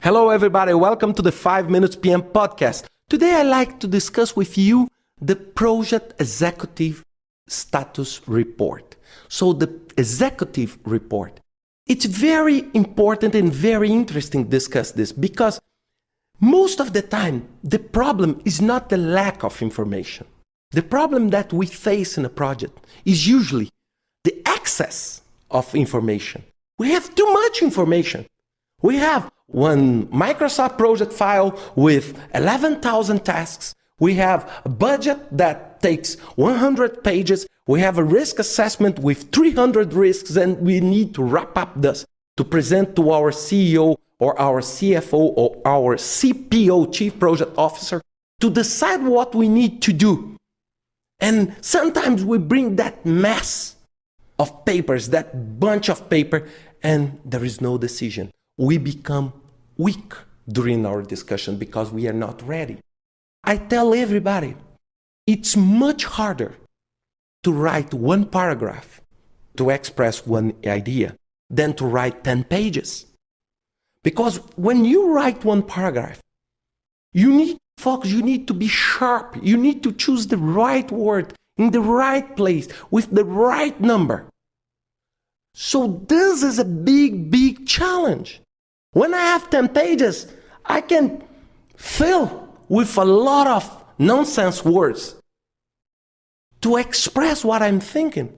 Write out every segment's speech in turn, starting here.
Hello, everybody. Welcome to the 5 Minutes PM podcast. Today, I'd like to discuss with you the Project Executive Status Report. So the Executive Report. It's very important and very interesting to discuss this because most of the time, the problem is not the lack of information. The problem that we face in a project is usually the excess of information. We have too much information. We have one Microsoft project file with 11,000 tasks. We have a budget that takes 100 pages. We have a risk assessment with 300 risks, and we need to wrap up this to present to our CEO or our CFO or our CPO, Chief Project Officer, to decide what we need to do. And sometimes we bring that mess of papers, that bunch of paper, and there is no decision. We become weak during our discussion because we are not ready. I tell everybody, it's much harder to write one paragraph to express one idea than to write 10 pages. Because when you write one paragraph, you need to focus, you need to be sharp, you need to choose the right word in the right place with the right number. So this is a big challenge. When I have 10 pages, I can fill with a lot of nonsense words to express what I'm thinking.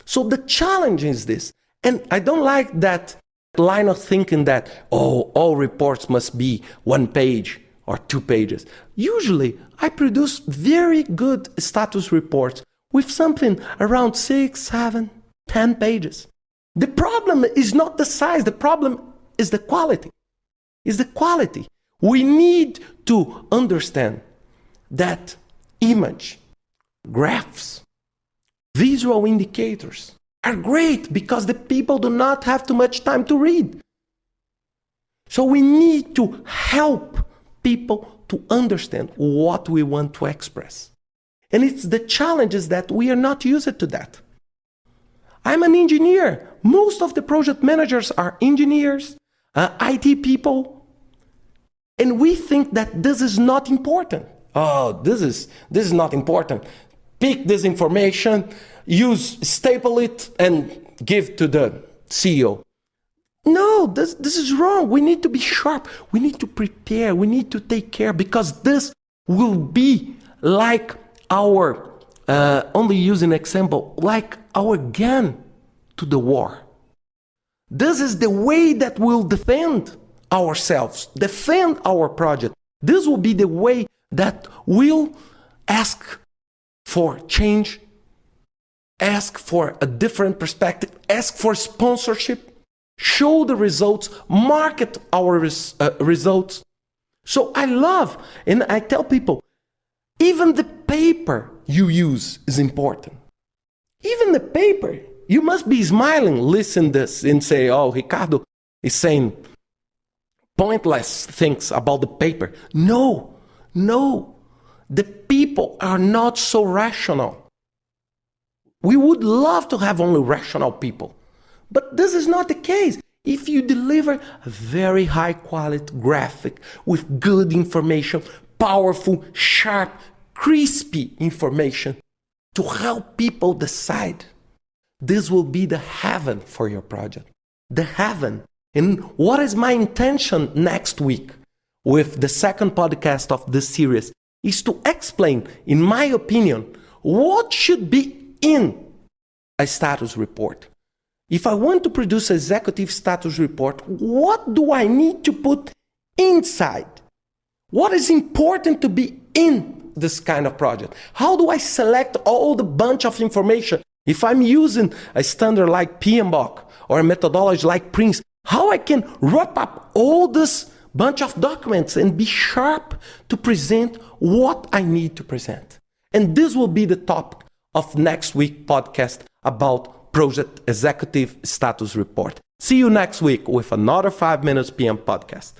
So the challenge is this. And I don't like that line of thinking that, all reports must be 1 page or 2 pages. Usually, I produce very good status reports with something around 6, 7, 10 pages. The problem is not the size. The problem is the quality. Is the quality. We need to understand that image, graphs, visual indicators are great because the people do not have too much time to read. So we need to help people to understand what we want to express. And it's the challenges that we are not used to that. I'm an engineer. Most of the project managers are engineers, IT people, and we think that this is not important. This is not important. Pick this information, staple it, and give to the CEO. No, this is wrong. We need to be sharp. We need to prepare. We need to take care because this will be like our, only using example, like our gun to the war. This is the way that we'll defend ourselves, defend our project. This will be the way that we'll ask for change, ask for a different perspective, ask for sponsorship, show the results, market our results. So I love, and I tell people, even the paper you use is important. Even the paper. You must be smiling, listen this, and say, Ricardo is saying pointless things about the paper. No. The people are not so rational. We would love to have only rational people. But this is not the case. If you deliver a very high quality graphic with good information, powerful, sharp, crispy information to help people decide, this will be the heaven for your project. The heaven. And what is my intention next week with the second podcast of this series is to explain, in my opinion, what should be in a status report. If I want to produce an executive status report, what do I need to put inside? What is important to be in this kind of project? How do I select all the bunch of information? If I'm using a standard like PMBOK or a methodology like Prince, how I can wrap up all this bunch of documents and be sharp to present what I need to present. And this will be the topic of next week's podcast about Project Executive Status Report. See you next week with another 5 Minutes PM podcast.